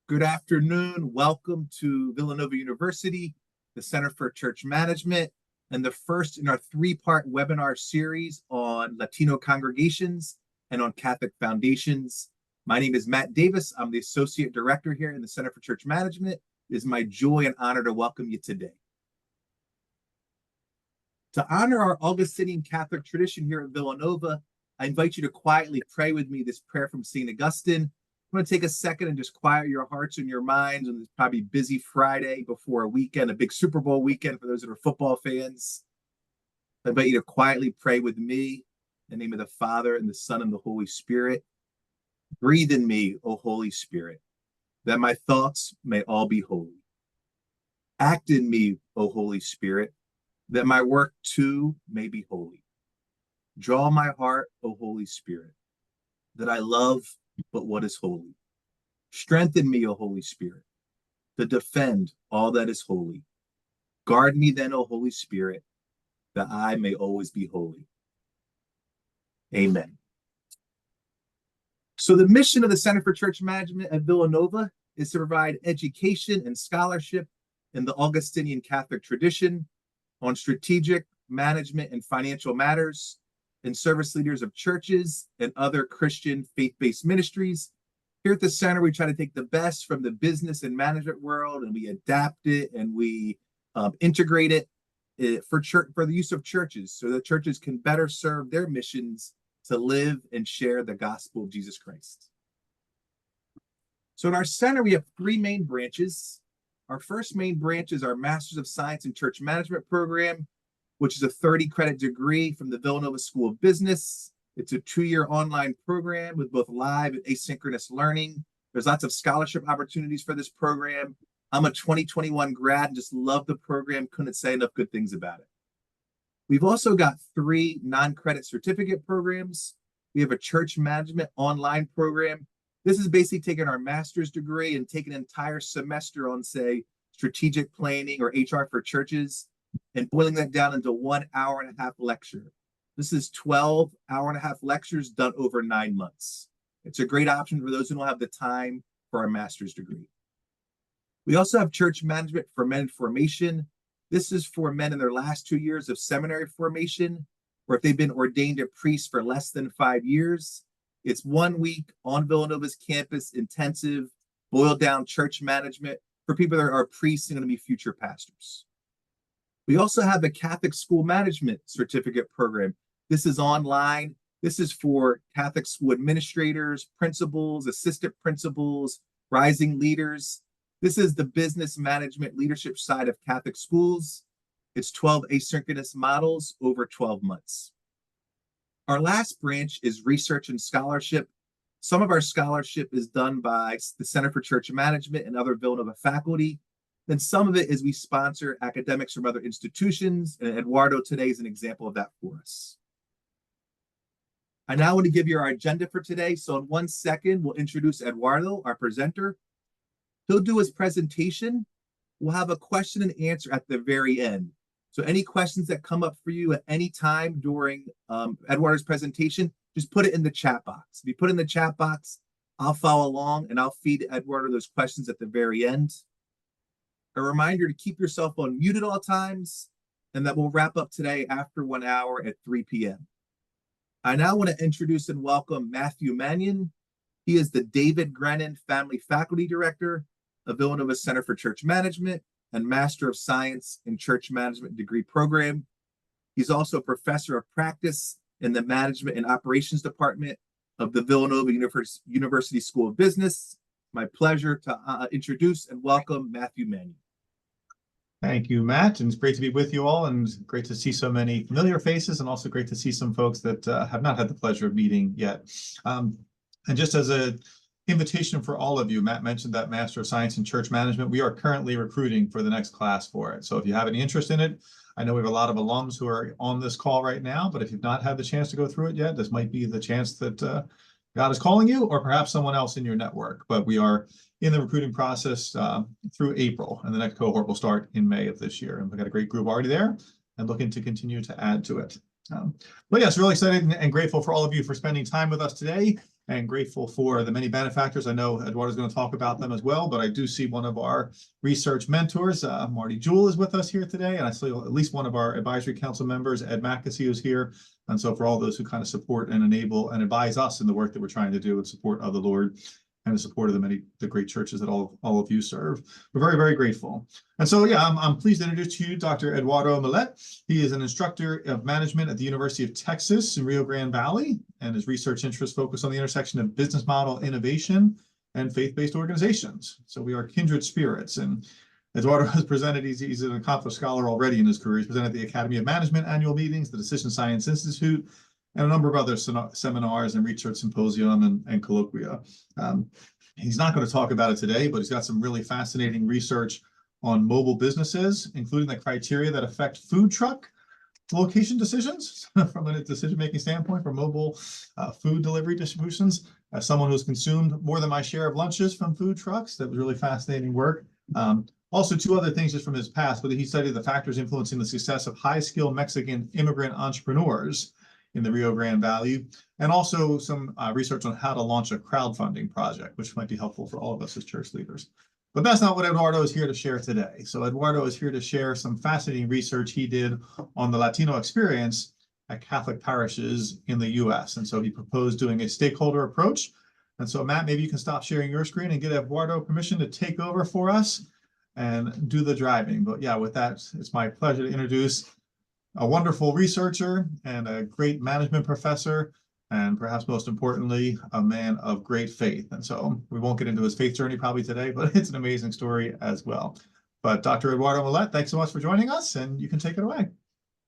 Good afternoon. Welcome to Villanova University, the Center for Church Management, and the first in our three-part webinar series on Latino congregations and on Catholic foundations. My name is Matt Davis. I'm the Associate Director here in the Center for Church Management. It is my joy and honor to welcome you today. To honor our Augustinian Catholic tradition here at Villanova, I invite you to quietly pray with me this prayer from St. Augustine. I'm going to take a second and just quiet your hearts and your minds on this probably busy Friday before a weekend, a big Super Bowl weekend for those that are football fans. I invite you to quietly pray with me in the name of the Father and the Son and the Holy Spirit. Breathe in me, O Holy Spirit, that my thoughts may all be holy. Act in me, O Holy Spirit, that my work too may be holy. Draw my heart, O Holy Spirit, that I love but what is holy. Strengthen me, O Holy Spirit, to defend all that is holy. Guard me then, O Holy Spirit, that I may always be holy. Amen. So the mission of the Center for Church Management at Villanova is to provide education and scholarship in the Augustinian Catholic tradition on strategic, management, and financial matters, and service leaders of churches and other Christian faith-based ministries. Here at the center, we try to take the best from the business and management world, and we adapt it and we integrate it for the use of churches, so that churches can better serve their missions to live and share the gospel of Jesus Christ. So in our center, we have three main branches. Our first main branch is our Master's of Science in Church Management program, which is a 30-credit degree from the Villanova School of Business. It's a 2-year online program with both live and asynchronous learning. There's lots of scholarship opportunities for this program. I'm a 2021 grad and just love the program. Couldn't say enough good things about it. We've also got 3 non-credit certificate programs. We have a church management online program. This is basically taking our master's degree and taking an entire semester on, say, strategic planning or HR for churches, and boiling that down into 1 hour and a half lecture. This is 12 hour-and-a-half lectures done over 9 months. It's a great option for those who don't have the time for a master's degree. We also have church management for men in formation. This is for men in their last 2 years of seminary formation, or if they've been ordained a priest for less than 5 years. It's 1 week on Villanova's campus, intensive, boiled down church management for people that are priests and going to be future pastors. We also have a Catholic School Management Certificate program. This is online. This is for Catholic school administrators, principals, assistant principals, rising leaders. This is the business management leadership side of Catholic schools. It's 12 asynchronous models over 12 months. Our last branch is research and scholarship. Some of our scholarship is done by the Center for Church Management and other Villanova faculty. Then some of it is we sponsor academics from other institutions, and Eduardo today is an example of that for us. I now want to give you our agenda for today. So in 1 second, we'll introduce Eduardo, our presenter. He'll do his presentation. We'll have a question and answer at the very end. So any questions that come up for you at any time during Eduardo's presentation, just put it in the chat box. If you put it in the chat box, I'll follow along and I'll feed Eduardo those questions at the very end. A reminder to keep your cell phone muted all times, and that we'll wrap up today after 1 hour at 3 p.m. I now want to introduce and welcome Matthew Mannion. He is the David Grennan Family Faculty Director of Villanova Center for Church Management and Master of Science in Church Management degree program. He's also a professor of practice in the Management and Operations Department of the Villanova University School of Business. My pleasure to introduce and welcome Matthew Mannion. Thank you, Matt, and it's great to be with you all, and great to see so many familiar faces, and also great to see some folks that have not had the pleasure of meeting yet. And just as an invitation for all of you, Matt mentioned that Master of Science in Church Management. We are currently recruiting for the next class for it. So if you have any interest in it, I know we have a lot of alums who are on this call right now, but if you've not had the chance to go through it yet, this might be the chance that God is calling you, or perhaps someone else in your network. But we are in the recruiting process through April, and the next cohort will start in May of this year. And we've got a great group already there and looking to continue to add to it. But yes, really excited and grateful for all of you for spending time with us today. and grateful for the many benefactors. I know Eduardo's going to talk about them as well, but I do see one of our research mentors, Marty Jewell, is with us here today, and I see at least one of our advisory council members, Ed Mackesy, is here. And so for all those who kind of support and enable and advise us in the work that we're trying to do in support of the Lord and the support of the great churches that all of you serve, we're very, very grateful. And so, yeah, I'm pleased to introduce to you Dr. Eduardo Millet. He is an instructor of management at the University of Texas in Rio Grande Valley, and his research interests focus on the intersection of business model innovation and faith-based organizations. So we are kindred spirits. And Eduardo has presented, he's an accomplished scholar already in his career. He's presented at the Academy of Management annual meetings, the Decision Science Institute, and a number of other seminars and research symposium and colloquia. He's not going to talk about it today, but he's got some really fascinating research on mobile businesses, including the criteria that affect food truck location decisions from a decision-making standpoint for mobile food delivery distributions. As someone who's consumed more than my share of lunches from food trucks, that was really fascinating work. Also, two other things just from his past, but he studied the factors influencing the success of high-skilled Mexican immigrant entrepreneurs in the Rio Grande Valley, and also some research on how to launch a crowdfunding project, which might be helpful for all of us as church leaders. But that's not what Eduardo is here to share today. So Eduardo is here to share some fascinating research he did on the Latino Experience at Catholic Parishes in the US. And so he proposed doing a stakeholder approach. And so Matt, maybe you can stop sharing your screen and get Eduardo permission to take over for us and do the driving. But yeah, with that, it's my pleasure to introduce a wonderful researcher and a great management professor, and perhaps most importantly, a man of great faith. And so we won't get into his faith journey probably today, but it's an amazing story as well. But Dr. Eduardo Millet, thanks so much for joining us, and you can take it away.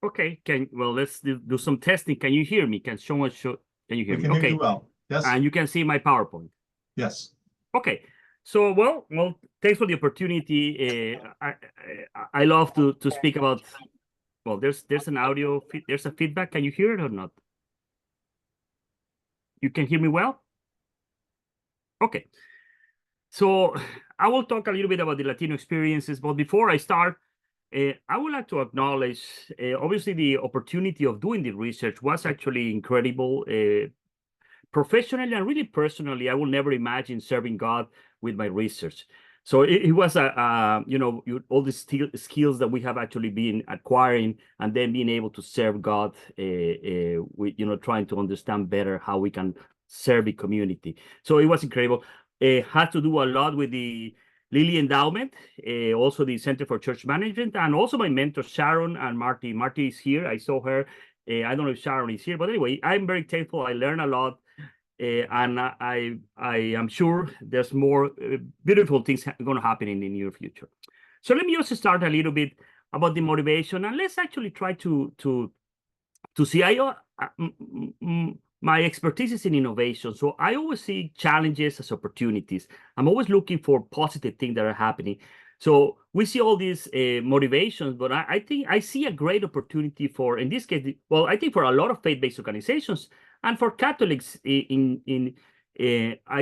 Okay, let's do some testing. Can you hear me? Can you hear me? We can hear you well. Yes. And you can see my PowerPoint. Yes. Okay. So well, thanks for the opportunity. I love to speak about. Well, there's an audio. There's a feedback. Can you hear it or not? You can hear me well? Okay. So I will talk a little bit about the Latino experiences, but before I start, I would like to acknowledge, obviously, the opportunity of doing the research was actually incredible. Professionally and really personally, I will never imagine serving God with my research. So it was all the skills that we have actually been acquiring, and then being able to serve God with trying to understand better how we can serve the community. So it was incredible. It had to do a lot with the Lilly Endowment, also the Center for Church Management, and also my mentors Sharon and Marty. Marty is here. I saw her. I don't know if Sharon is here, but anyway, I'm very thankful. I learned a lot. And I am sure there's more beautiful things going to happen in the near future. So let me just start a little bit about the motivation, and let's actually try to see. My expertise is in innovation, so I always see challenges as opportunities. I'm always looking for positive things that are happening. So we see all these motivations, but I think I see a great opportunity for, in this case, well, I think for a lot of faith-based organizations. And for Catholics, I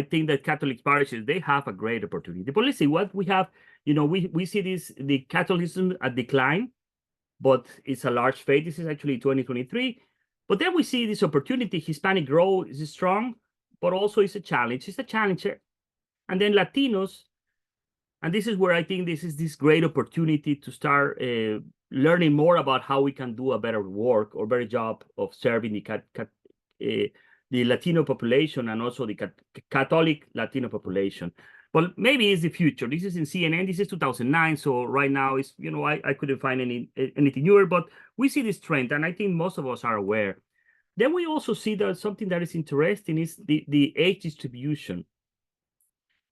think that Catholic parishes, they have a great opportunity. But let's see what we have. We see the Catholicism at decline, but it's a large faith. This is actually 2023. But then we see this opportunity. Hispanic growth is strong, but also it's a challenge. It's a challenger. And then Latinos, and this is where I think this is this great opportunity to start learning more about how we can do a better work or better job of serving the Latino population, and also the Catholic Latino population. But maybe it's the future. This is in CNN. This is 2009. So right now, it's I couldn't find anything newer, but we see this trend, and I think most of us are aware. Then we also see that something that is interesting is the age distribution.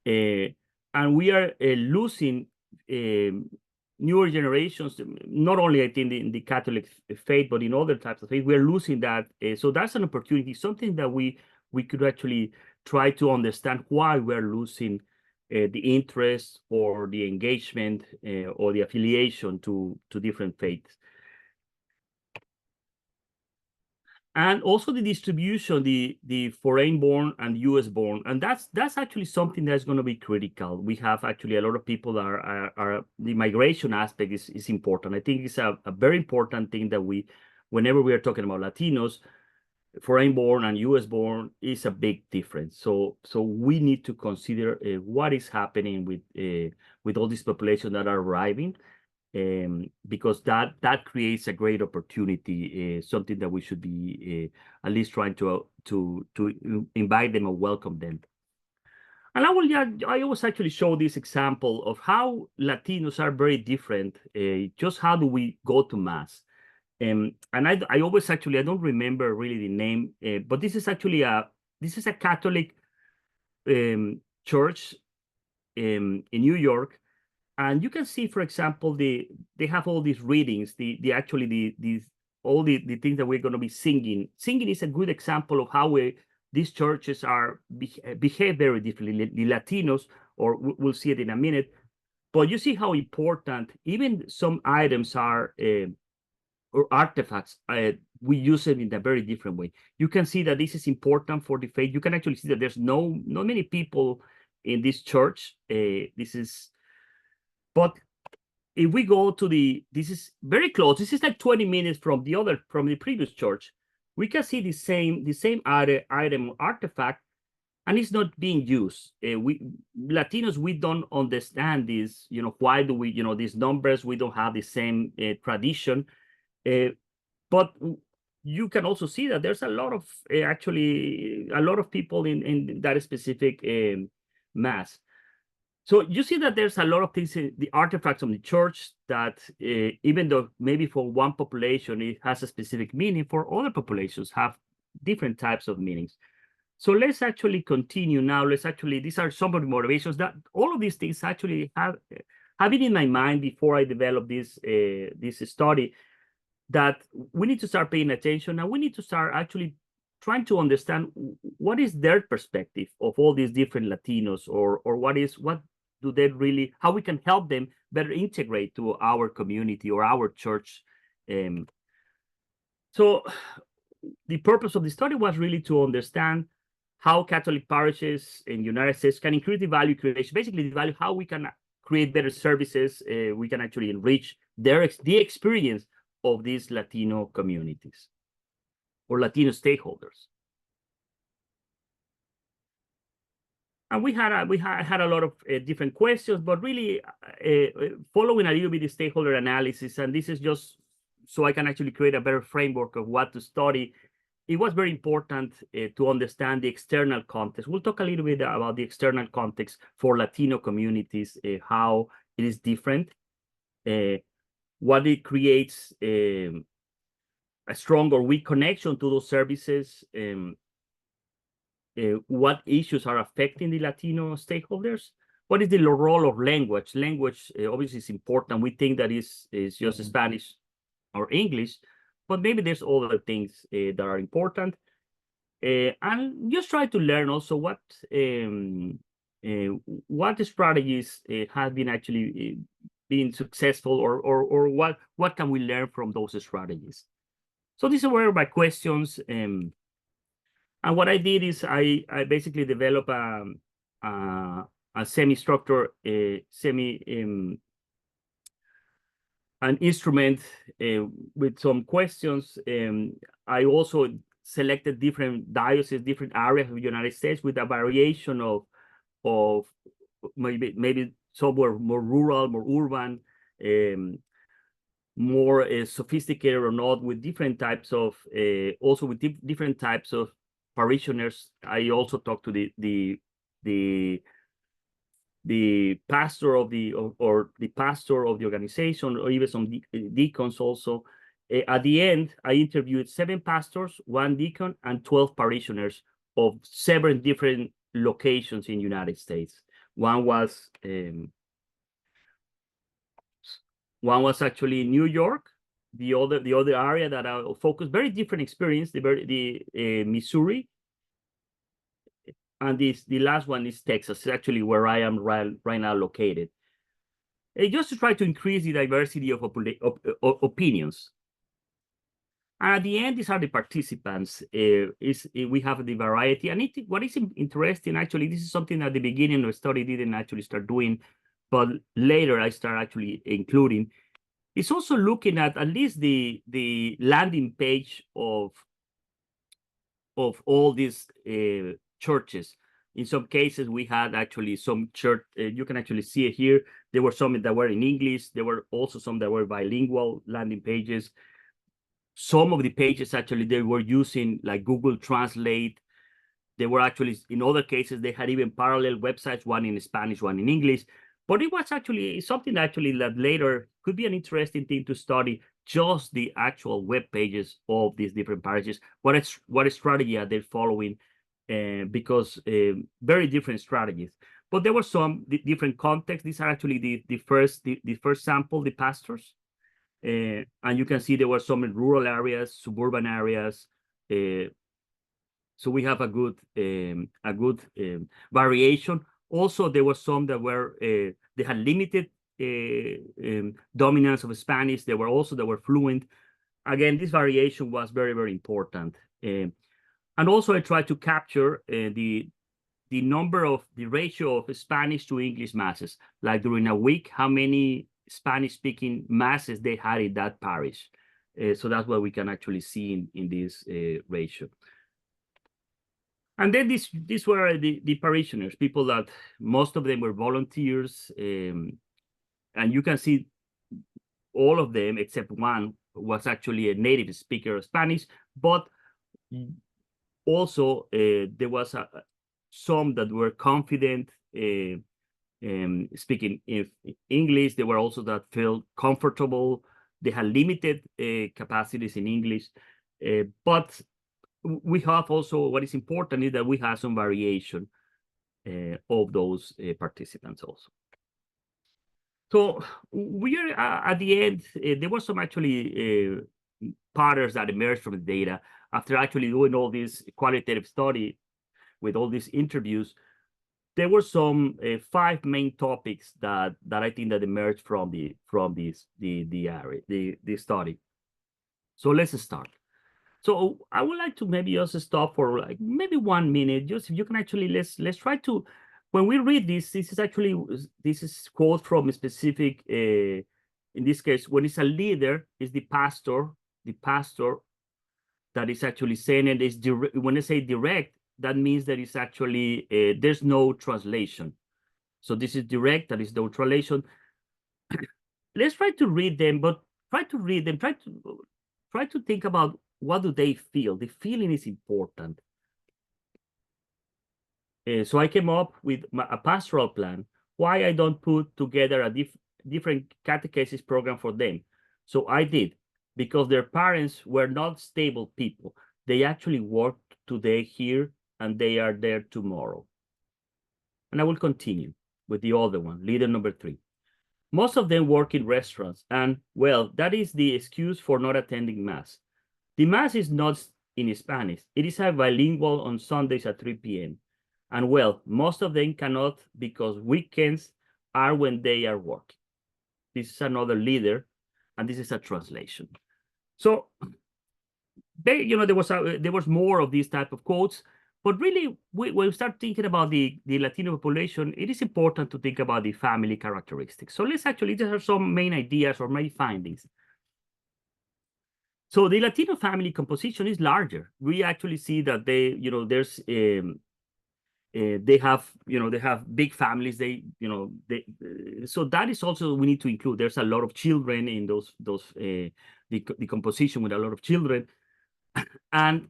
And we are losing newer generations, not only I think in the Catholic faith, but in other types of faith. We're losing that. So that's an opportunity, something that we could actually try to understand why we're losing the interest or the engagement or the affiliation to different faiths. And also the distribution, the foreign-born and U.S.-born, and that's actually something that's going to be critical. We have actually a lot of people that are the migration aspect is important. I think it's a very important thing that whenever we are talking about Latinos, foreign-born and U.S.-born is a big difference. So we need to consider what is happening with all these populations that are arriving, because that creates a great opportunity, something that we should be at least trying to invite them or welcome them. And I always actually show this example of how Latinos are very different. Just how do we go to mass? And I always actually, I don't remember really the name, but this is actually a Catholic church in New York, and you can see, for example, they have all these readings, all the things that we're going to be singing. Singing is a good example of how these churches behave very differently. The Latinos, or we'll see it in a minute, but you see how important even some items are. Or artifacts, we use them in a very different way. You can see that this is important for the faith. You can actually see that there's not many people in this church. But if we go to this is very close. This is like 20 minutes from the previous church. We can see the same item or artifact, and it's not being used. We Latinos, we don't understand this. Why do we? These numbers. We don't have the same tradition. But you can also see that there's a lot of people in that specific mass. So you see that there's a lot of things in the artifacts of the church that even though maybe for one population it has a specific meaning, for other populations have different types of meanings. So let's actually continue now. These are some of the motivations that all of these things actually have been in my mind before I developed this study, that we need to start paying attention, and we need to start actually trying to understand what is their perspective of all these different Latinos, or what do they really, how we can help them better integrate to our community or our church. So the purpose of the study was really to understand how Catholic parishes in the United States can increase the value creation, basically the value, how we can create better services, we can actually enrich the experience of these Latino communities or Latino stakeholders. And we had a lot of different questions, but really following a little bit the stakeholder analysis, and this is just so I can actually create a better framework of what to study. It was very important to understand the external context. We'll talk a little bit about the external context for Latino communities, how it is different, what it creates a strong or weak connection to those services, what issues are affecting the Latino stakeholders, what is the role of language. Language obviously is important. We think that is just Spanish or English, but maybe there's other things that are important. And just try to learn also what strategies have been actually being successful, or what can we learn from those strategies. So these were my questions, and what I did is I basically developed a semi-structured an instrument with some questions. I also selected different dioceses, different areas of the United States with a variation of maybe some were more rural, more urban, more sophisticated or not, with different types of also with different types of parishioners. I also talked to the pastor of the pastor of the organization, or even some deacons also. At the end, I interviewed 7 pastors, 1 deacon, and 12 parishioners of 7 different locations in the United States. One was actually New York. The other area that I focused, very different experience, the Missouri. And the last one is Texas, actually where I am right now located. Just to try to increase the diversity of opinions. And at the end, these are the participants. We have the variety. And what is interesting, actually, this is something at the beginning of the study didn't actually start doing, but later I start actually including. It's also looking at least the landing page of all these churches. In some cases, we had actually some church, you can actually see it here. There were some that were in English. There were also some that were bilingual landing pages. Some of the pages, actually, they were using like Google Translate. They were actually, in other cases, they had even parallel websites, one in Spanish, one in English. But it was actually something actually that later could be an interesting thing to study, just the actual web pages of these different parishes. What strategy are they following? Because very different strategies. But there were some different contexts. These are actually the first sample, the pastors. And you can see there were some in rural areas, suburban areas. So we have a good variation. Also, there were some that were they had limited dominance of Spanish. There were also that were fluent. Again, this variation was very, very important. And also, I tried to capture the ratio of Spanish to English masses. Like during a week, how many Spanish-speaking masses they had in that parish. So that's what we can actually see in this ratio. And then these were the parishioners, people that most of them were volunteers. And you can see all of them, except one, was actually a native speaker of Spanish. But also, there was some that were confident speaking English. There were also that felt comfortable. They had limited capacities in English. But we have also, what is important is that we have some variation of those participants also. So we are at the end, there were some actually patterns that emerged from the data after actually doing all this qualitative study with all these interviews. There were some 5 main topics that I think that emerged from the study. So let's start. So I would like to maybe also stop for like maybe 1 minute. Just if you can actually let's try to, when we read this is quote from a specific in this case, when it's a leader, is the pastor that is actually saying it is direct. When I say direct, that means that it's actually there's no translation. So this is direct, that is no translation. Let's try to read them, but try to think about what do they feel. The feeling is important. So I came up with a pastoral plan. Why I don't put together a different catechesis program for them. So I did, because their parents were not stable people. They actually worked today here and they are there tomorrow. And I will continue with the other one, leader number 3. Most of them work in restaurants, and well, that is the excuse for not attending Mass. The Mass is not in Spanish. It is a bilingual on Sundays at 3 p.m. And well, most of them cannot because weekends are when they are working. This is another leader, and this is a translation. So there was more of these type of quotes, but really, when we start thinking about the Latino population, it is important to think about the family characteristics. So let's actually, these are some main ideas or main findings. So the Latino family composition is larger. We actually see that they have big families. So that is also we need to include. There's a lot of children in the composition with a lot of children, and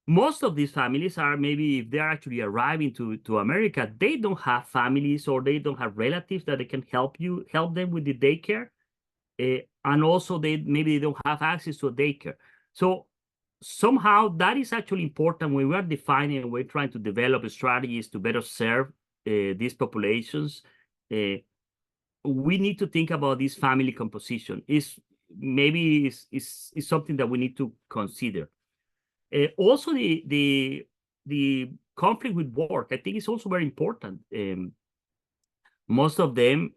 most of these families are, maybe if they're actually arriving to America, they don't have families or they don't have relatives that they can help them with the daycare. And also maybe they don't have access to a daycare. So somehow that is actually important when we are defining and we're trying to develop strategies to better serve these populations. We need to think about this family composition. Is something that we need to consider. Also, the conflict with work, I think, is also very important. Most of them,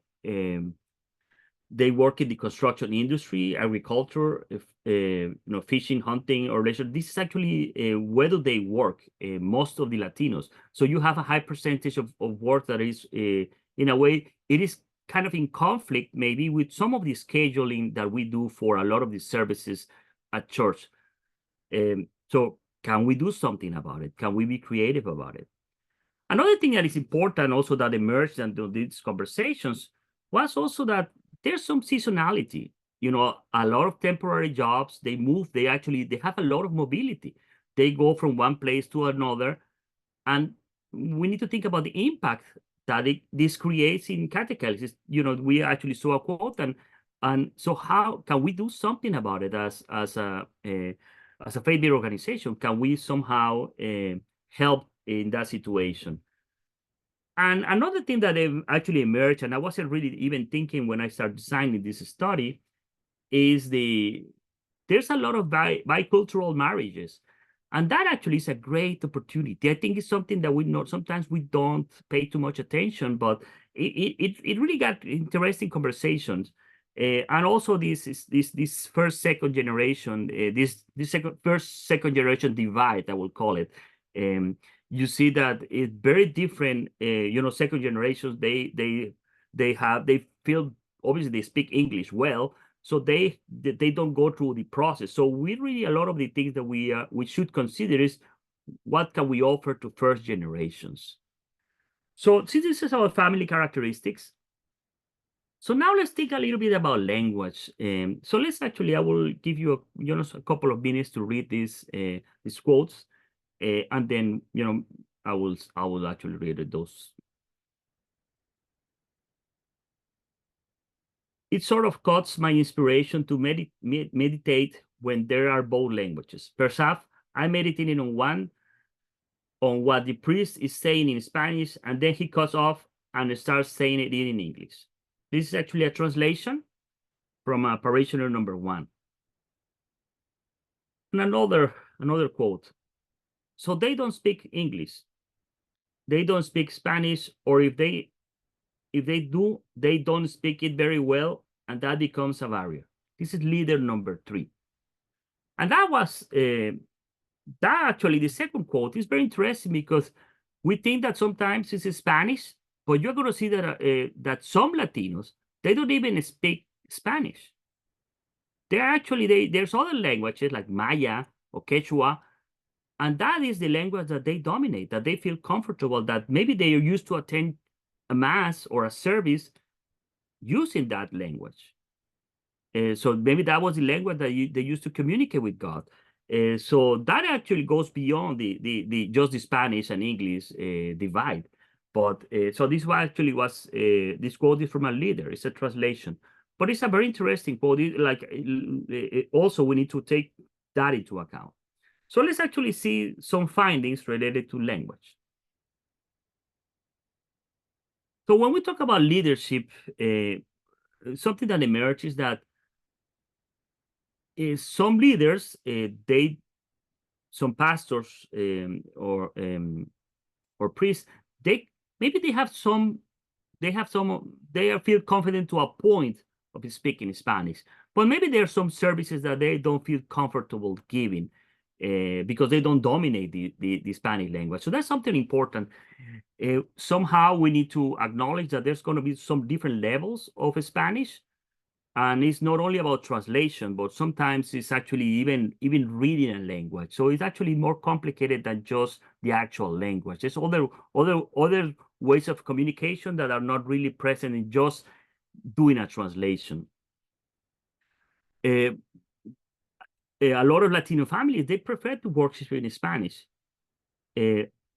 they work in the construction industry, agriculture, fishing, hunting, or leisure. This is actually where do they work? Most of the Latinos. So you have a high percentage of work that is, in a way, it is kind of in conflict maybe with some of the scheduling that we do for a lot of the services at church. So Can we do something about it? Can we be creative about it? Another thing that is important also that emerged into these conversations was also that there's some seasonality. You know, a lot of temporary jobs, they move, they have a lot of mobility. They go from one place to another. And we need to think about the impact that this creates in catechesis. You know, we actually saw a quote, and so how can we do something about it as a faith-based organization? Can we somehow help in that situation? And another thing that actually emerged, and I wasn't really even thinking when I started designing this study, is there's a lot of bicultural marriages. And that actually is a great opportunity. I think it's something that sometimes we don't pay too much attention, but it really got interesting conversations. And also this first, second generation, first, second generation divide, I will call it. You see that it's very different. You know, second generations, they feel, obviously they speak English well, so they don't go through the process. So we really, a lot of the things that we should consider is what can we offer to first generations. So since this is our family characteristics, so now let's think a little bit about language. So let's actually, I will give you a couple of minutes to read these quotes, and then I will actually read those. It sort of cuts my inspiration to meditate when there are both languages. Perhaps I'm meditating on what the priest is saying in Spanish, and then he cuts off and starts saying it in English. This is actually a translation from a parishioner number 1. And another quote. So they don't speak English. They don't speak Spanish, or if they do, they don't speak it very well, and that becomes a barrier. This is leader number 3. And that was, that actually, the second quote is very interesting because we think that sometimes it's Spanish, but you're going to see that some Latinos, they don't even speak Spanish. There's other languages like Maya or Quechua, and that is the language that they dominate, that they feel comfortable, that maybe they are used to attend a mass or a service using that language. So maybe that was the language that they used to communicate with God. So that actually goes beyond the just the Spanish and English divide. But so this actually was this quote is from a leader. It's a translation, but it's a very interesting quote. Also we need to take that into account. So let's actually see some findings related to language. So when we talk about leadership, something that emerges is that some leaders, some pastors or priests, they feel confident to a point of speaking Spanish, but maybe there are some services that they don't feel comfortable giving because they don't dominate the Spanish language. So that's something important. Somehow we need to acknowledge that there's going to be some different levels of Spanish. And it's not only about translation, but sometimes it's actually even reading a language. So it's actually more complicated than just the actual language. There's other ways of communication that are not really present in just doing a translation. A lot of Latino families, they prefer to work in Spanish,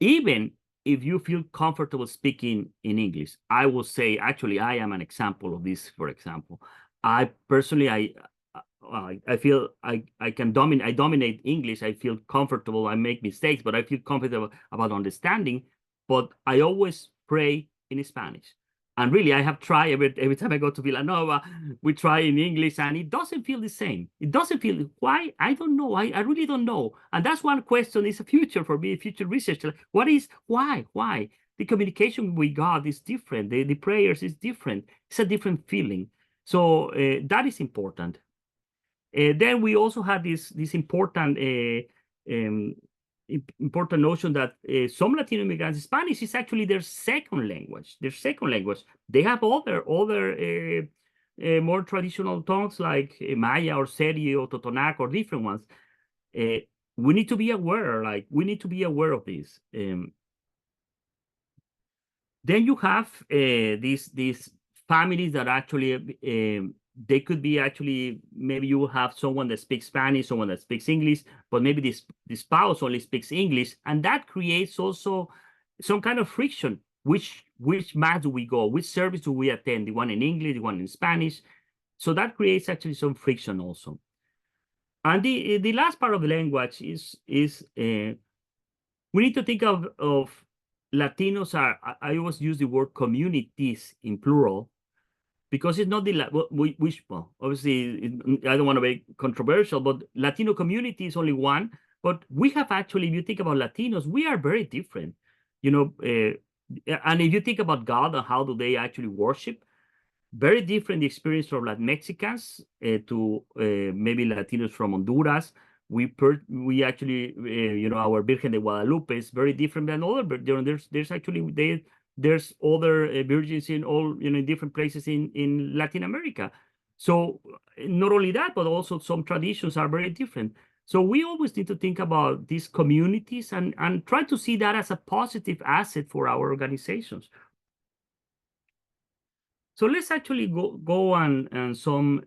even if you feel comfortable speaking in English. I will say, actually, I am an example of this, for example. I personally, I feel I dominate English. I feel comfortable. I make mistakes, but I feel comfortable about understanding. But I always pray in Spanish. And really, I have tried every time I go to Villanova, we try in English, and it doesn't feel the same. It doesn't feel, why? I don't know. I really don't know. And that's one question, is a future for me, future research. Why? The communication with God is different. The prayers is different. It's a different feeling. So that is important. Then we also have this important important notion that some Latino immigrants, Spanish is actually their second language. They have other more traditional tongues like Maya or Seri or Totonac or different ones. we need to be aware, like we need to be aware of this. Then you have these families that actually they could be actually, maybe you have someone that speaks Spanish, someone that speaks English, but maybe the spouse only speaks English, and that creates also some kind of friction. Which mass do we go? Which service do we attend? The one in English, the one in Spanish. So that creates actually some friction also. And the last part of the language is we need to think of Latinos are, I always use the word communities in plural, because it's not well, obviously, I don't want to be controversial, but Latino community is only one. But we have actually, if you think about Latinos, we are very different, and if you think about God and how do they actually worship, very different experience from like Mexicans to maybe Latinos from Honduras. We actually, our Virgen de Guadalupe is very different than other, but there's actually there's other virgins in all, in different places in Latin America. So not only that, but also some traditions are very different. So we always need to think about these communities and try to see that as a positive asset for our organizations. So let's actually go on some,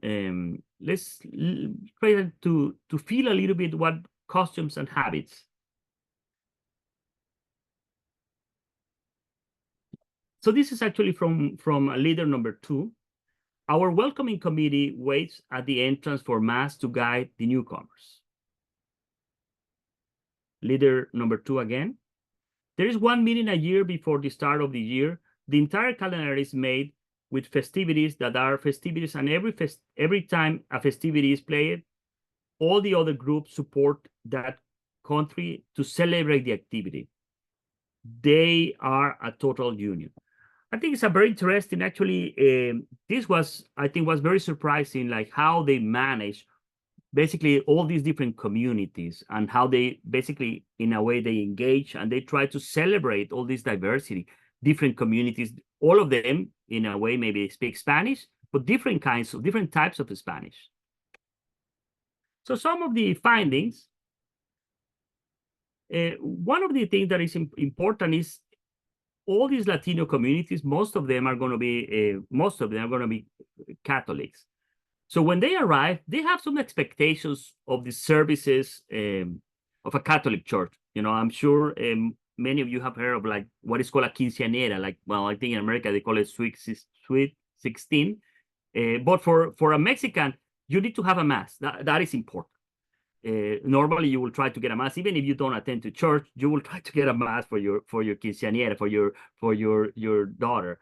let's try to feel a little bit what customs and habits. So this is actually from leader number 2. Our welcoming committee waits at the entrance for mass to guide the newcomers. Leader number 2 again. There is one meeting a year before the start of the year. The entire calendar is made with festivities that are festivities, and every time a festivity is played, all the other groups support that country to celebrate the activity. They are a total union. I think it's a very interesting, actually, this was, I think, was very surprising, like how they manage basically all these different communities and how they basically, in a way, they engage and they try to celebrate all this diversity, different communities, all of them, in a way, maybe speak Spanish, but different types of Spanish. So some of the findings, one of the things that is important is all these Latino communities, most of them are going to be Catholics. So when they arrive, they have some expectations of the services of a Catholic church. I'm sure many of you have heard of like what is called a quinceañera. Like, well, I think in America they call it sweet 16. But for a Mexican, you need to have a mass. That is important. Normally you will try to get a mass, even if you don't attend to church, you will try to get a mass for your quinceañera, for your daughter.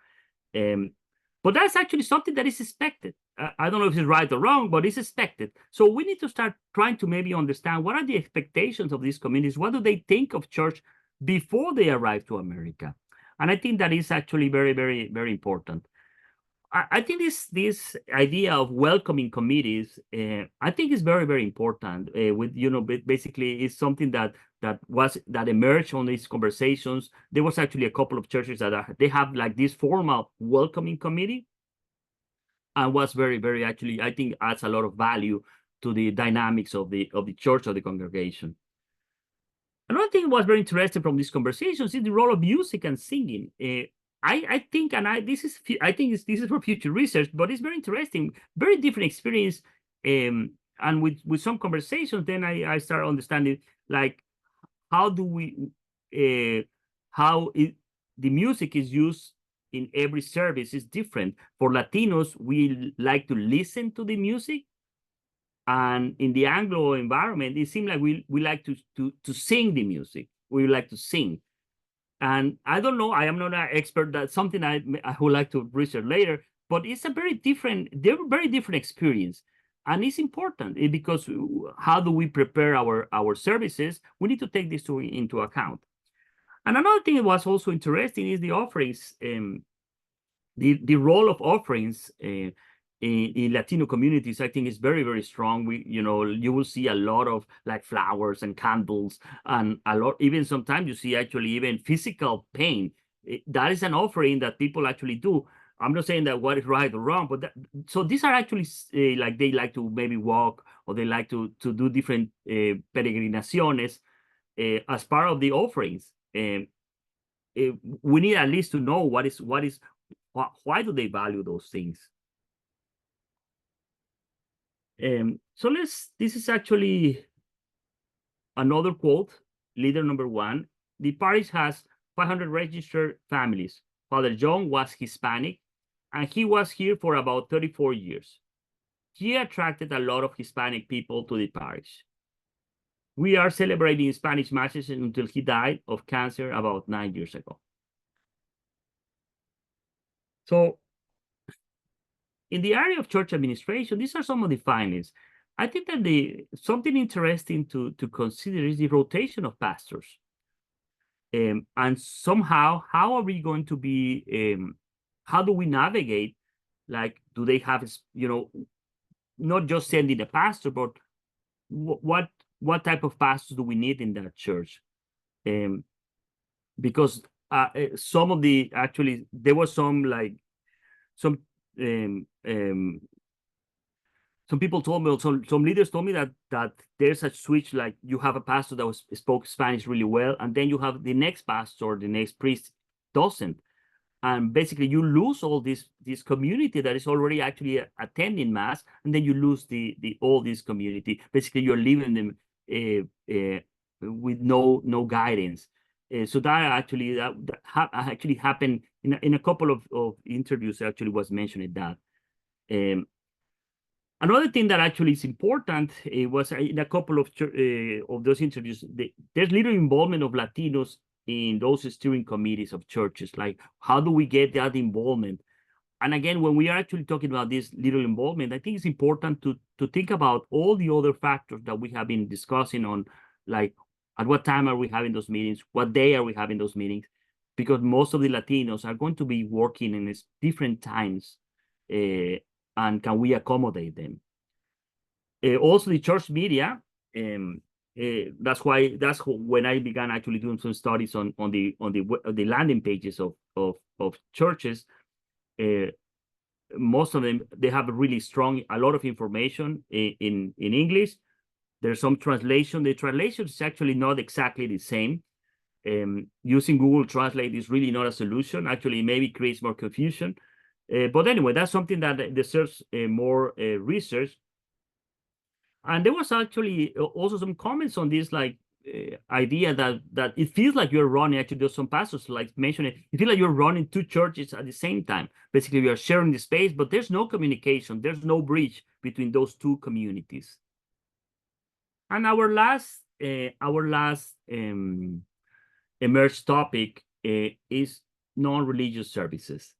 But that's actually something that is expected. I don't know if it's right or wrong, but it's expected. So we need to start trying to maybe understand what are the expectations of these communities. What do they think of church before they arrive to America? And I think that is actually very, very, very important. I think this idea of welcoming committees, I think is very, very important. Basically, it's something that emerged on these conversations. There was actually a couple of churches that they have like this formal welcoming committee, and was very, very, actually, I think adds a lot of value to the dynamics of the church, of the congregation. Another thing that was very interesting from these conversations is the role of music and singing. I think this is for future research, but it's very interesting, very different experience. And with some conversations, then I start understanding like how the music is used in every service is different. For Latinos, we like to listen to the music, and in the Anglo environment, it seems like we like to sing the music. We like to sing. And I don't know, I am not an expert. That's something I would like to research later, but it's a very different experience. And it's important because how do we prepare our services? We need to take this into account. And another thing that was also interesting is the offerings, the role of offerings in Latino communities. I think is very, very strong. You will see a lot of like flowers and candles, and a lot, even sometimes you see actually even physical pain. That is an offering that people actually do. I'm not saying that what is right or wrong, but so these are actually like they like to maybe walk, or they like to do different peregrinaciones as part of the offerings. We need at least to know why do they value those things. So this is actually another quote, leader number 1. The parish has 500 registered families. Father John was Hispanic, and he was here for about 34 years. He attracted a lot of Hispanic people to the parish. We are celebrating Spanish masses until he died of cancer about 9 years ago. So in the area of church administration, these are some of the findings. I think that something interesting to consider is the rotation of pastors. And somehow, how are we going to be, how do we navigate? Like, do they have, not just sending a pastor, but what type of pastors do we need in that church? Because some of the, actually, there was some people told me, some leaders told me that there's a switch, like you have a pastor that spoke Spanish really well, and then you have the next pastor, the next priest doesn't. And basically you lose all this community that is already actually attending mass, and then you lose all this community. Basically you're leaving them with no guidance. So that actually actually happened in a couple of interviews. Actually was mentioning that. Another thing that actually is important was in a couple of those interviews, there's little involvement of Latinos in those steering committees of churches. Like, how do we get that involvement? And again, when we are actually talking about this little involvement, I think it's important to think about all the other factors that we have been discussing on, like, at what time are we having those meetings? What day are we having those meetings? Because most of the Latinos are going to be working in different times, and can we accommodate them? Also, the church media. That's when I began actually doing some studies on the landing pages of churches. Most of them, they have a lot of information in English. There's some translation. The translation is actually not exactly the same. Using Google Translate is really not a solution. Actually, maybe creates more confusion. But anyway, that's something that deserves more research. And there was actually also some comments on this, like idea that it feels like you're running. Actually, there's some pastors like mentioning it feels like you're running 2 churches at the same time. Basically, we are sharing the space, but there's no communication. There's no bridge between those 2 communities. And our last emerged topic is non-religious services.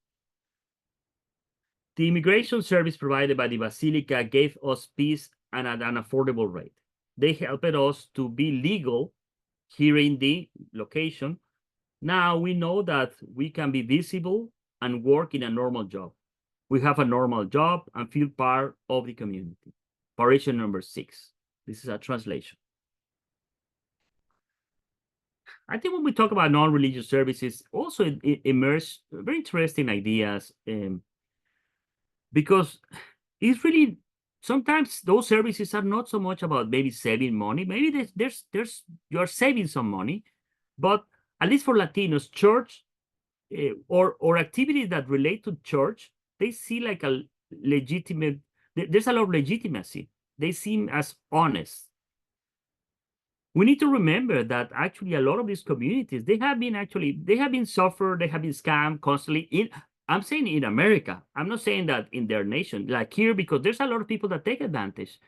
The immigration service provided by the Basilica gave us peace and at an affordable rate. They helped us to be legal here in the location. Now we know that we can be visible and work in a normal job. We have a normal job and feel part of the community. Paration number 6. This is a translation. I think when we talk about non-religious services, also it emerged very interesting ideas, because it's really, sometimes those services are not so much about maybe saving money. Maybe you are saving some money, but at least for Latinos, church or activities that relate to church, they see like a legitimate. There's a lot of legitimacy. They seem as honest. We need to remember that actually a lot of these communities, they have been suffered, they have been scammed constantly. I'm saying in America. I'm not saying that in their nation, like here, because there's a lot of people that take advantage.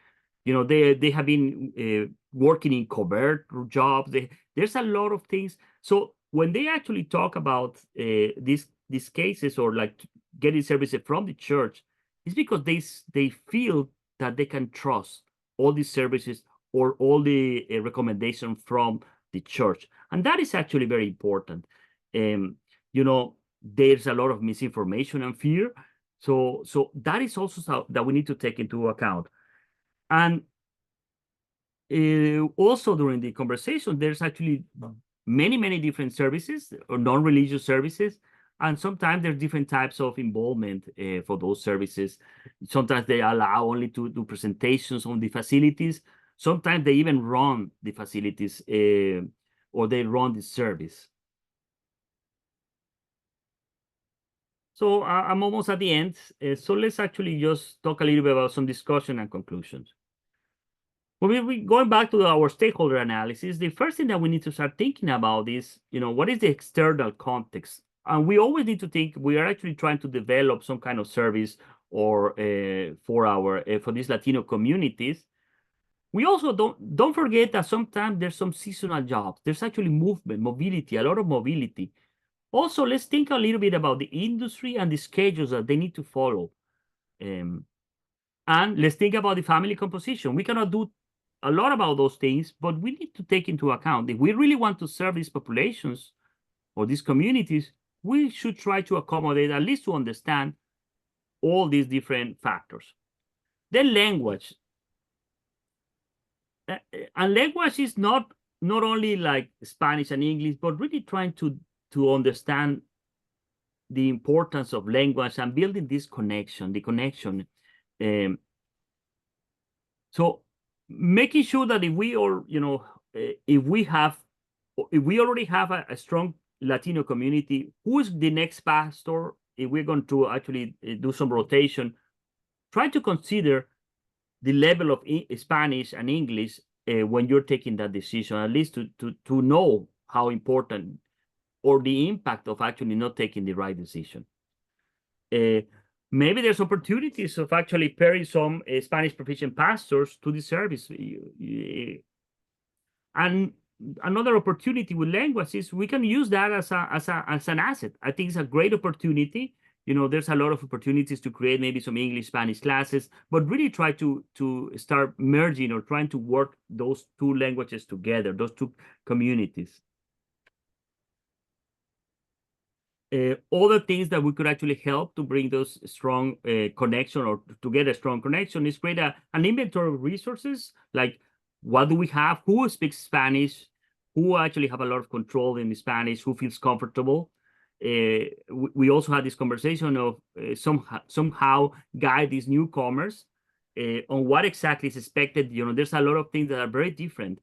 They have been working in covert jobs. There's a lot of things. So when they actually talk about these cases, or like getting services from the church, it's because they feel that they can trust all these services or all the recommendations from the church. And that is actually very important. There's a lot of misinformation and fear. So that is also that we need to take into account. And also during the conversation, there's actually many different services or non-religious services. And sometimes there's different types of involvement for those services. Sometimes they allow only to do presentations on the facilities. Sometimes they even run the facilities or they run the service. So I'm almost at the end. So let's actually just talk a little bit about some discussion and conclusions. Well, we going back to our stakeholder analysis, the first thing that we need to start thinking about is, what is the external context? And we always need to think we are actually trying to develop some kind of service or for these Latino communities. We also don't forget that sometimes there's some seasonal jobs. There's actually movement, mobility, a lot of mobility. Also, let's think a little bit about the industry and the schedules that they need to follow. And let's think about the family composition. We cannot do a lot about those things, but we need to take into account if we really want to serve these populations or these communities, we should try to accommodate, at least to understand all these different factors. Then language. And language is not only like Spanish and English, but really trying to understand the importance of language and building this connection, the connection. So making sure that if we already have a strong Latino community, who is the next pastor? If we're going to actually do some rotation, try to consider the level of Spanish and English when you're taking that decision, at least to know how important or the impact of actually not taking the right decision. Maybe there's opportunities of actually pairing some Spanish proficient pastors to the service. And another opportunity with language is we can use that as an asset. I think it's a great opportunity. There's a lot of opportunities to create maybe some English, Spanish classes, but really try to start merging or trying to work those two languages together, those two communities. Other things that we could actually help to bring those strong connection or to get a strong connection is create an inventory of resources, like what do we have, who speaks Spanish, who actually have a lot of control in Spanish, who feels comfortable. We also had this conversation of somehow guide these newcomers on what exactly is expected. There's a lot of things that are very different.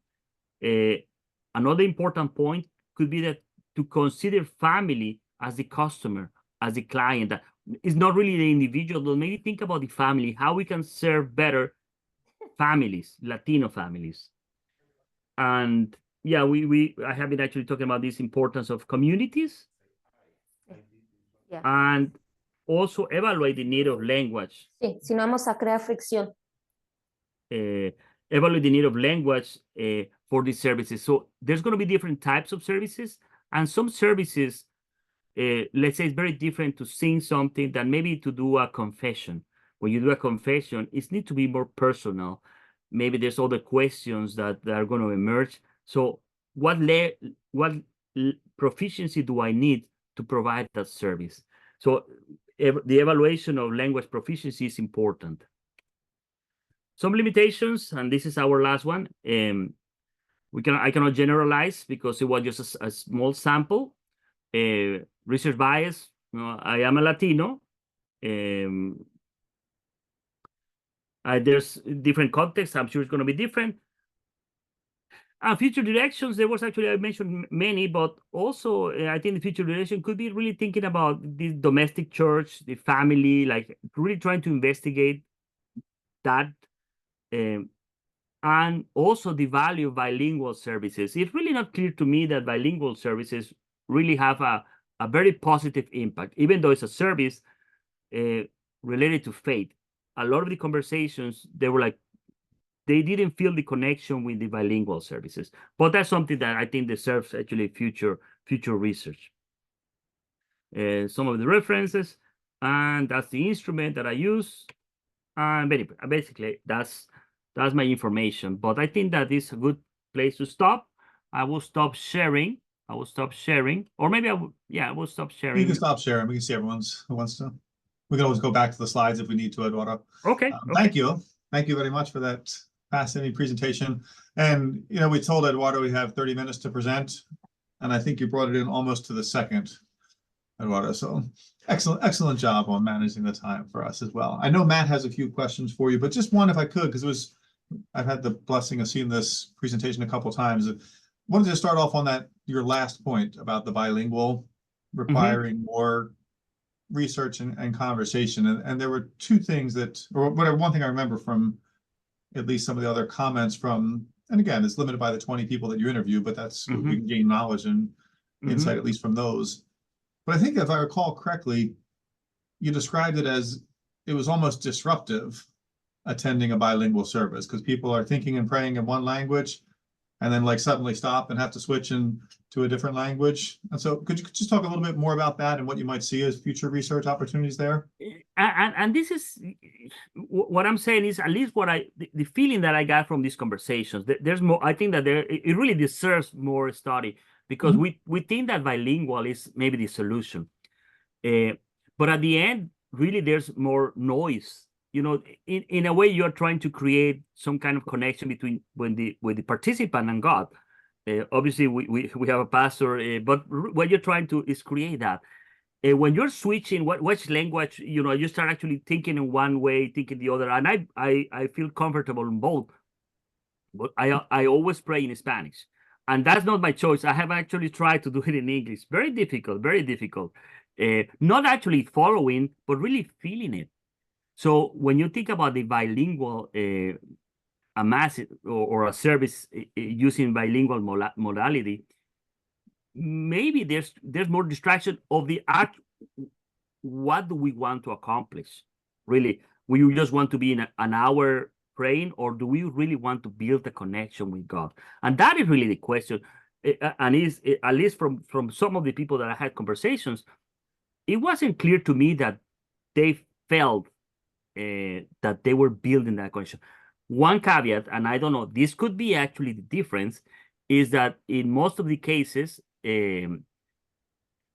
Another important point could be that to consider family as the customer, as the client. It's not really the individual, but maybe think about the family, how we can serve better families, Latino families. And yeah, I have been actually talking about this importance of communities. Yeah. And also evaluate the need of language. Sí, si no vamos a crear fricción. Evaluate the need of language for these services. So there's going to be different types of services, and some services, let's say it's very different to sing something than maybe to do a confession. When you do a confession, it needs to be more personal. Maybe there's other questions that are going to emerge. So what proficiency do I need to provide that service? So the evaluation of language proficiency is important. Some limitations, and this is our last one. I cannot generalize because it was just a small sample. Research bias. I am a Latino. There's different contexts. I'm sure it's going to be different. Future directions, there was actually, I mentioned many, but also I think the future direction could be really thinking about the domestic church, the family, like really trying to investigate that. And also the value of bilingual services. It's really not clear to me that bilingual services really have a very positive impact, even though it's a service related to faith. A lot of the conversations, they were like, they didn't feel the connection with the bilingual services. But that's something that I think deserves actually future research. Some of the references, and that's the instrument that I use. And basically, that's my information. But I think that is a good place to stop. I will stop sharing. Or maybe I will stop sharing. You can stop sharing. We can see everyone's who wants to. We can always go back to the slides if we need to, Eduardo. Okay. Thank you. Thank you very much for that fascinating presentation. And, we told Eduardo we have 30 minutes to present, and I think you brought it in almost to the second. Eduardo. So excellent job on managing the time for us as well. I know Matt has a few questions for you, but just one if I could, because I've had the blessing of seeing this presentation a couple of times. Wanted to start off on your last point about the bilingual requiring more research and conversation. And there were two things one thing I remember from at least some of the other comments from, and again, it's limited by the 20 people that you interview, but that's, we can gain knowledge and insight, at least from those. But I think if I recall correctly, you described it as it was almost disruptive attending a bilingual service because people are thinking and praying in one language and then like suddenly stop and have to switch to a different language. And so could you just talk a little bit more about that and what you might see as future research opportunities there? And this is what I'm saying is at least the feeling that I got from these conversations. There's more. I think that it really deserves more study because we think that bilingual is maybe the solution, but at the end, really, there's more noise. You know, in a way, you're trying to create some kind of connection between with the participant and God. Obviously, we have a pastor, but what you're trying to is create that. When you're switching which language, you know, you start actually thinking in one way, thinking the other, and I feel comfortable in both. But I always pray in Spanish, and that's not my choice. I have actually tried to do it in English. Very difficult, very difficult. Not actually following, but really feeling it. So when you think about the bilingual, a mass or a service using bilingual modality, maybe there's more distraction of the act. What do we want to accomplish? Really, we just want to be in an hour praying, or do we really want to build a connection with God? And that is really the question. And is at least from some of the people that I had conversations, it wasn't clear to me that they felt that they were building that connection. One caveat, and I don't know, this could be actually the difference, is that in most of the cases,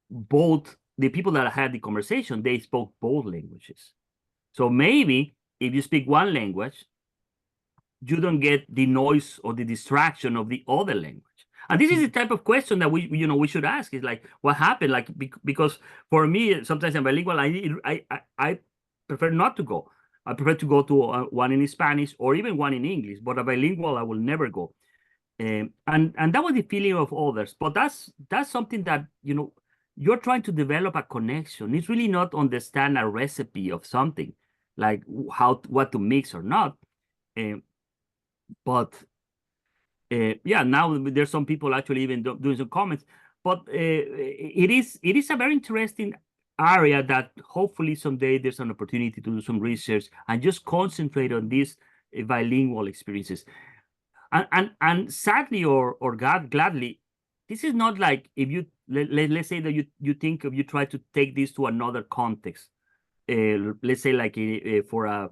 both the people that had the conversation, they spoke both languages. So maybe if you speak one language, you don't get the noise or the distraction of the other language. And this is the type of question that we should ask, is like, what happened? Like, because for me, sometimes I'm bilingual, I prefer not to go. I prefer to go to one in Spanish or even one in English, but a bilingual, I will never go. And that was the feeling of others. But that's something that, you know, you're trying to develop a connection. It's really not understand a recipe of something, like what to mix or not. Yeah, now there's some people actually even doing some comments. But it is a very interesting area that hopefully someday there's an opportunity to do some research and just concentrate on these bilingual experiences. And sadly or gladly, this is not like if you let's say that you think of you try to take this to another context. Let's say like for a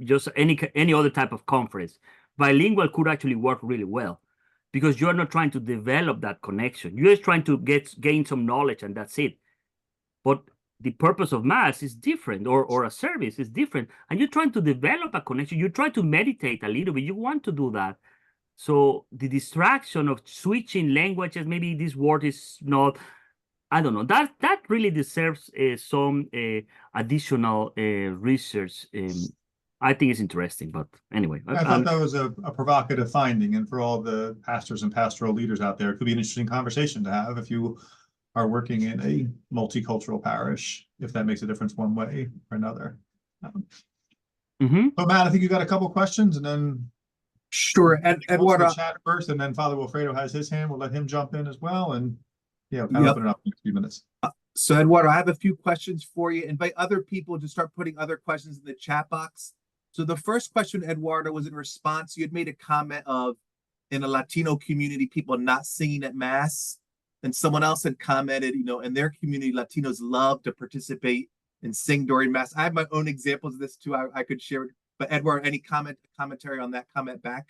just any other type of conference, bilingual could actually work really well because you're not trying to develop that connection. You're just trying to gain some knowledge and that's it. But the purpose of mass is different, or a service is different, and you're trying to develop a connection. You try to meditate a little bit. You want to do that. So the distraction of switching languages, maybe this word is not, I don't know, that really deserves some additional research. I think it's interesting, but anyway. I thought that was a provocative finding, and for all the pastors and pastoral leaders out there, it could be an interesting conversation to have if you are working in a multicultural parish, if that makes a difference one way or another. So Matt, I think you got a couple questions, and then sure. And Eduardo, chat first, and then Father Wilfredo has his hand. We'll let him jump in as well, and yeah, we'll open it up in a few minutes. So Eduardo, I have a few questions for you. Invite other people to start putting other questions in the chat box. So the first question, Eduardo, was in response. You had made a comment of in a Latino community, people not singing at mass. And someone else had commented, you know, in their community, Latinos love to participate and sing during mass. I have my own examples of this too. I could share it. But Eduardo, any commentary on that comment back?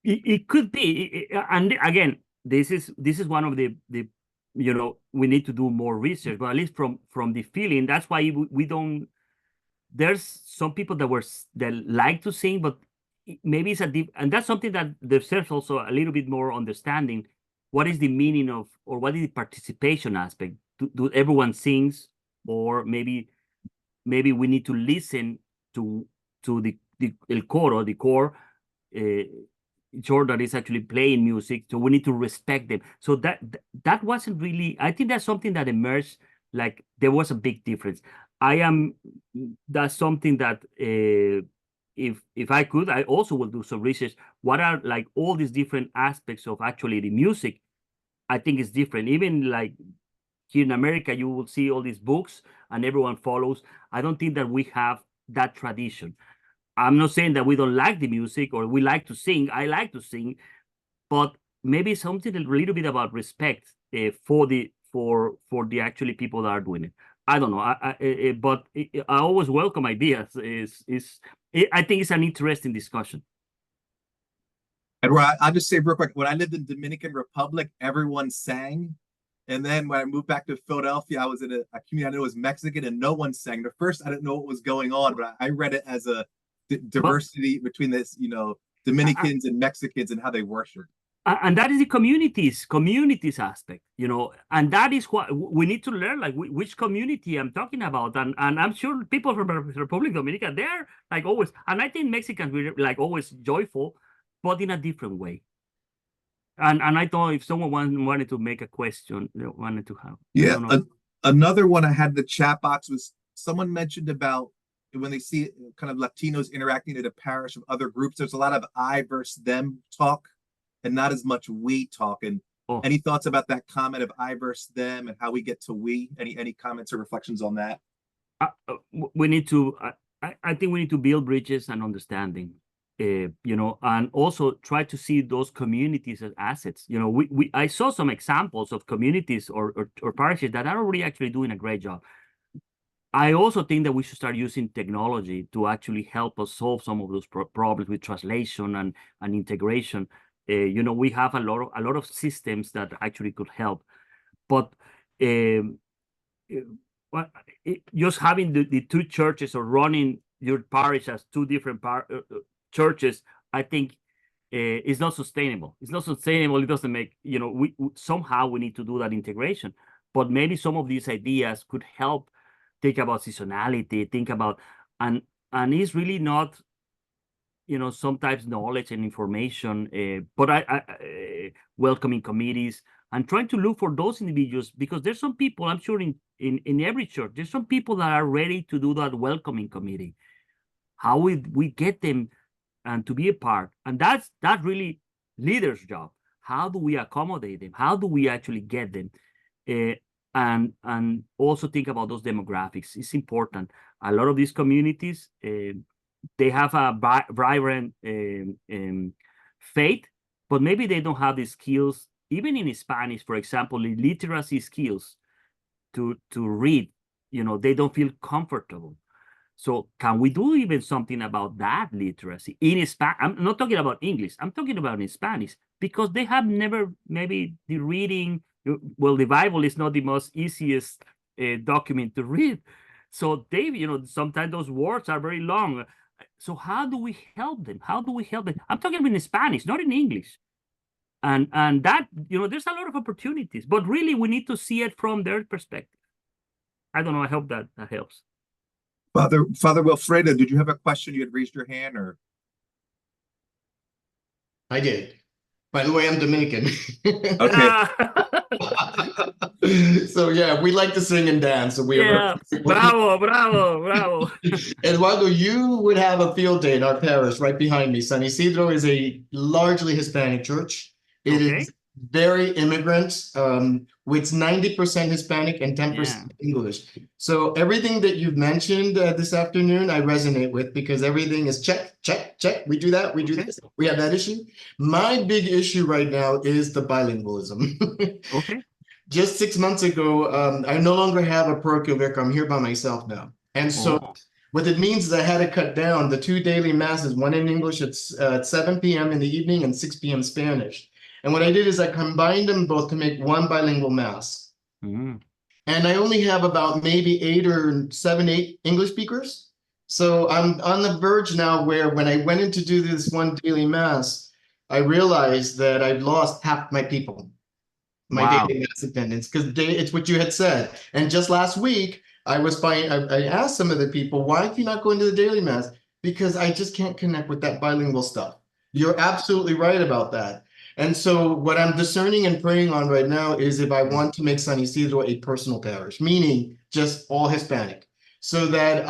It could be, and again, this is one of the you know, we need to do more research, but at least from the feeling, that's why we don't. There's some people that like to sing, but maybe it's and that's something that deserves also a little bit more understanding. What is the meaning of, or what is the participation aspect? do everyone sings, or maybe we need to listen to the el coro, the core, chore that is actually playing music. So we need to respect them. So that wasn't really. I think that's something that emerged. Like there was a big difference. That's something that if I could, I also will do some research. What are like all these different aspects of actually the music? I think it's different. Even like here in America, you will see all these books and everyone follows. I don't think that we have that tradition. I'm not saying that we don't like the music or we like to sing. I like to sing, but maybe something a little bit about respect for the actually people that are doing it. I don't know. But I always welcome ideas. I think it's an interesting discussion. And I'll just say real quick, when I lived in Dominican Republic, everyone sang. And then when I moved back to Philadelphia, I was in a community I knew was Mexican and no one sang. At first, I didn't know what was going on, but I read it as a diversity between this, Dominicans and Mexicans and how they worship. And that is the communities aspect, and that is what we need to learn, like which community I'm talking about. And I'm sure people from Republic Dominica, they're like always, and I think Mexicans were like always joyful, but in a different way. And I thought if someone wanted to make a question, they wanted to have. Yeah. Another one I had in the chat box was someone mentioned about when they see kind of Latinos interacting at a parish of other groups, there's a lot of I versus them talk and not as much we talk. And any thoughts about that comment of I versus them and how we get to we? Any comments or reflections on that? We need to, I think we need to build bridges and understanding. And also try to see those communities as assets. I saw some examples of communities or parishes that are already actually doing a great job. I also think that we should start using technology to actually help us solve some of those problems with translation and integration. We have a lot of systems that actually could help, but just having the two churches or running your parish as two different churches, I think is not sustainable. It's not sustainable. It doesn't make, we somehow we need to do that integration. But maybe some of these ideas could help think about seasonality, think about, and it's really not, sometimes knowledge and information, but I welcoming committees and trying to look for those individuals, because there's some people, I'm sure in every church, there's some people that are ready to do that welcoming committee. How we get them and to be a part, and that's really leaders' job. How do we accommodate them? How do we actually get them? And also think about those demographics. It's important. A lot of these communities, they have a vibrant faith, but maybe they don't have the skills, even in Spanish, for example, the literacy skills to read. They don't feel comfortable. So can we do even something about that literacy in Spanish? I'm not talking about English. I'm talking about in Spanish, because they have never, maybe the reading, well, the Bible is not the most easiest document to read. So they, sometimes those words are very long. So how do we help them? How do we help them? I'm talking in Spanish, not in English. And that, there's a lot of opportunities, but really we need to see it from their perspective. I don't know. I hope that helps. Father Wilfredo, did you have a question? You had raised your hand, or? I did. By the way, I'm Dominican. Okay. So yeah, we like to sing and dance. So Bravo. Eduardo, you would have a field day in our parish right behind me. San Isidro is a largely Hispanic church. It is very immigrant, with 90% Hispanic and 10% English. So everything that you've mentioned this afternoon, I resonate with, because everything is check. We do that, we do this, we have that issue. My big issue right now is the bilingualism. Okay. Just 6 months ago, I no longer have a parochial vicar. I'm here by myself now. And so what it means is I had to cut down the 2 daily masses, one in English at 7 p.m. in the evening and 6 p.m. Spanish. And what I did is I combined them both to make one bilingual mass. And I only have about maybe 8 English speakers. So I'm on the verge now where when I went in to do this one daily mass, I realized that I've lost half my people. my Wow. daily mass attendance, because it's what you had said. And just last week, I asked some of the people, why do you not go into the daily mass? Because I just can't connect with that bilingual stuff. You're absolutely right about that. And so what I'm discerning and praying on right now is if I want to make San Isidro a personal parish, meaning just all Hispanic, so that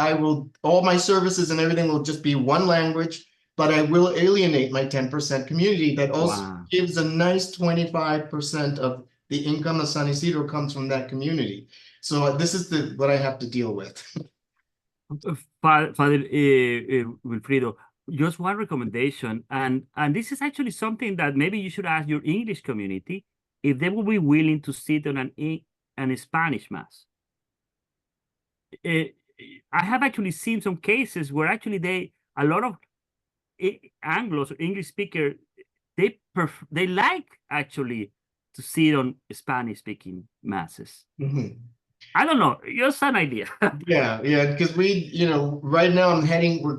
all my services and everything will just be one language, but I will alienate my 10% community that also Wow. gives a nice 25% of the income of San Isidro comes from that community. So this is what I have to deal with. Father Wilfrido, just one recommendation, and this is actually something that maybe you should ask your English community if they will be willing to sit on an Spanish mass. I have actually seen some cases where actually a lot of Anglos or English speaker, they like actually to sit on Spanish speaking masses. Mhm. I don't know, just an idea. Yeah, because right now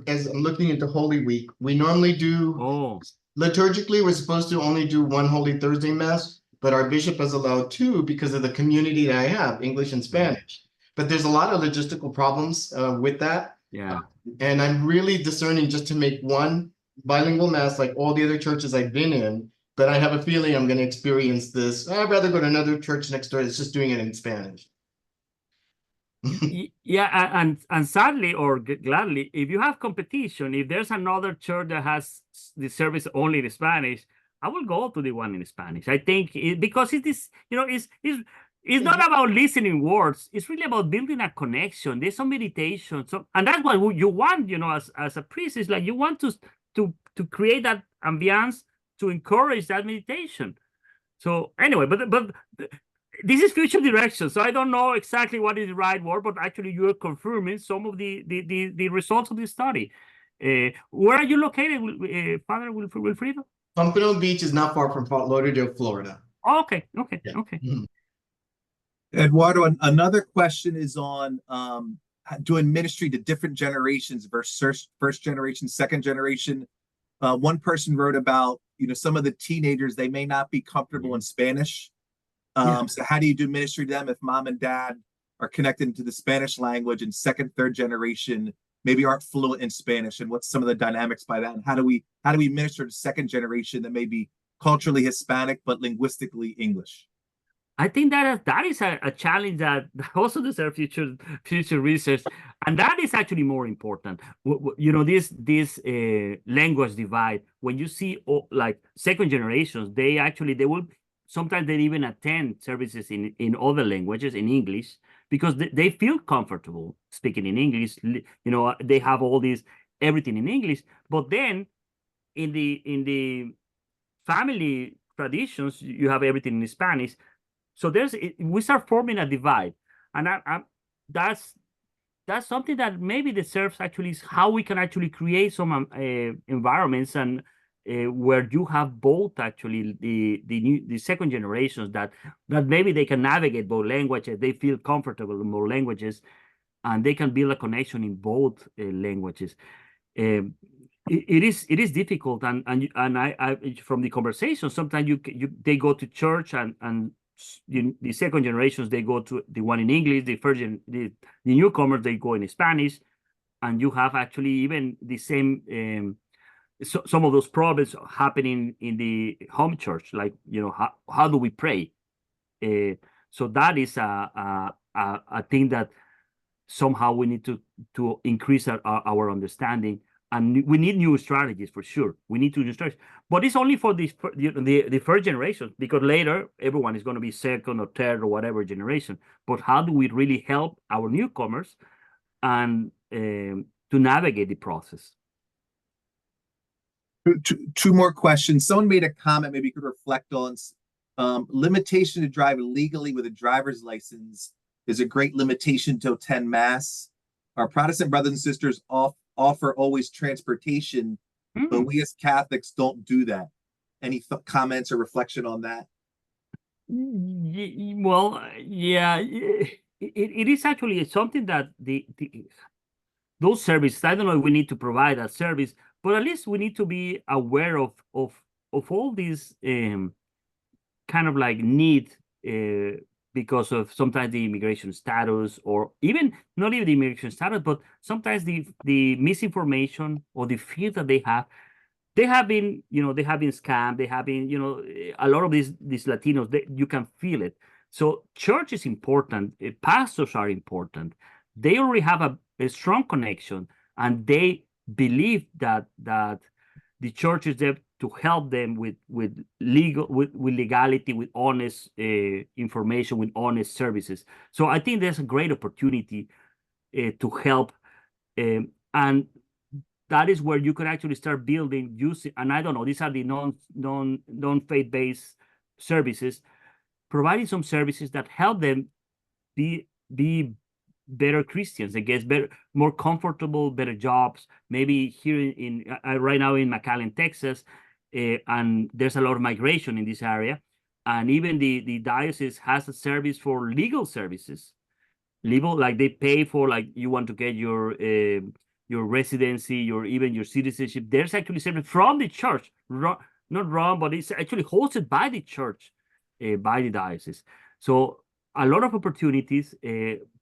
as I'm looking into Holy Week, we normally do, Oh, liturgically, we're supposed to only do one Holy Thursday Mass, but our bishop has allowed two because of the community that I have, English and Spanish. But there's a lot of logistical problems with that. yeah. And I'm really discerning just to make one bilingual Mass like all the other churches I've been in, but I have a feeling I'm going to experience this. I'd rather go to another church next door that's just doing it in Spanish. Yeah, and sadly or gladly, if you have competition, if there's another church that has the service only in Spanish, I will go to the one in Spanish. I think because it is, it's not about listening words. It's really about building a connection. There's some meditation, and that's what you want, as a priest. Is like you want to create that ambiance to encourage that meditation. So anyway, but this is future direction, so I don't know exactly what is the right word, but actually you are confirming some of the results of this study. Where are you located, Father Wilfrido? Pompano Beach is not far from Fort Lauderdale, Florida. Oh, okay. Yeah. Okay. Mhm. Eduardo, another question is on doing ministry to different generations versus first generation, second generation. One person wrote about, some of the teenagers, they may not be comfortable in Spanish. So how do you do ministry to them if mom and dad are connected to the Spanish language and second, third generation maybe aren't fluent in Spanish? And what's some of the dynamics by that? And how do we minister to second generation that may be culturally Hispanic but linguistically English? I think that is a challenge that also deserves future research, and that is actually more important. This language divide. When you see like second generations, they will sometimes they even attend services in other languages in English because they feel comfortable speaking in English. They have everything in English, but then in the family traditions, you have everything in Spanish. So we start forming a divide, and that's something that maybe deserves actually is how we can actually create some environments and where you have both actually the second generations that maybe they can navigate both languages, they feel comfortable in both languages, and they can build a connection in both languages. It is difficult, and I from the conversation sometimes they go to church and the second generations they go to the one in English, the newcomers they go in Spanish, and you have actually even the same some of those problems happening in the home church, like how do we pray? So that is a thing that somehow we need to increase our understanding. And we need new strategies for sure. We need to new strategies, but it's only for the first generation, because later everyone is going to be second or third or whatever generation. But how do we really help our newcomers and to navigate the process? Two more questions. Someone made a comment, maybe you could reflect on. Limitation to drive legally with a driver's license is a great limitation to attend mass. Our Protestant brothers and sisters offer always transportation, but we as Catholics don't do that. Any comments or reflection on that? Well, yeah, it is actually something that those services, I don't know if we need to provide a service, but at least we need to be aware of all these kind of like need because of sometimes the immigration status, or even not even the immigration status, but sometimes the misinformation or the fear that they have. They have been, they have been scammed. They have been, a lot of these Latinos, you can feel it. So church is important. Pastors are important. They already have a strong connection, and they believe that the church is there to help them with legality, with honest information, with honest services. So I think there's a great opportunity to help, and that is where you can actually start building using. And I don't know, these are the non-faith-based services, providing some services that help them be better Christians, I guess, more comfortable, better jobs. Maybe here right now in McAllen, Texas, and there's a lot of migration in this area, and even the diocese has a service for legal services. Legal, like they pay for, like, you want to get your residency, even your citizenship. There's actually service from the church, not wrong, but it's actually hosted by the church, by the diocese. So a lot of opportunities,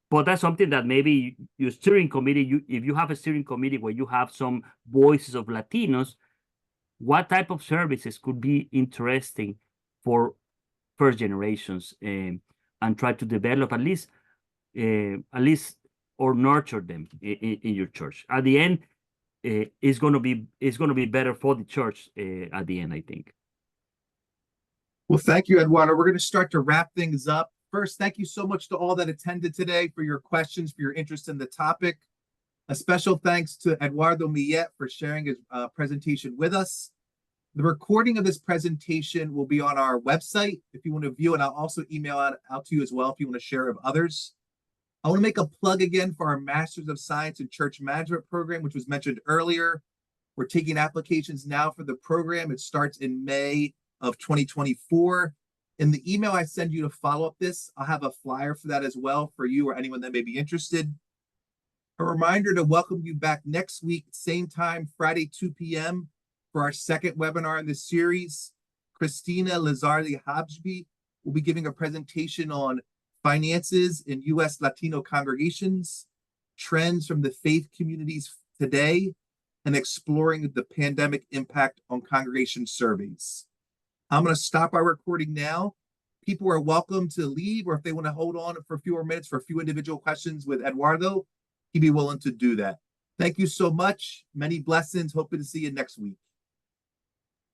but that's something that maybe your steering committee, if you have a steering committee where you have some voices of Latinos, what type of services could be interesting for first generations, and try to develop at least or nurture them in your church. At the end, it's going to be better for the church at the end, I think. Well, thank you, Eduardo. We're going to start to wrap things up. First, thank you so much to all that attended today for your questions, for your interest in the topic. A special thanks to Eduardo Millet for sharing his presentation with us. The recording of this presentation will be on our website if you want to view it. I'll also email out to you as well if you want to share it with others. I want to make a plug again for our Masters of Science in Church Management program, which was mentioned earlier. We're taking applications now for the program. It starts in May of 2024. In the email I send you to follow up this, I'll have a flyer for that as well for you or anyone that may be interested. A reminder to welcome you back next week, same time, Friday, 2 p.m. for our second webinar in this series. Christina Lizardi-Habsby will be giving a presentation on finances in U.S. Latino congregations, trends from the faith communities today, and exploring the pandemic impact on congregation surveys. I'm going to stop our recording now. People are welcome to leave, or if they want to hold on for a few more minutes for a few individual questions with Eduardo, he'd be willing to do that. Thank you so much. Many blessings. Hoping to see you next week.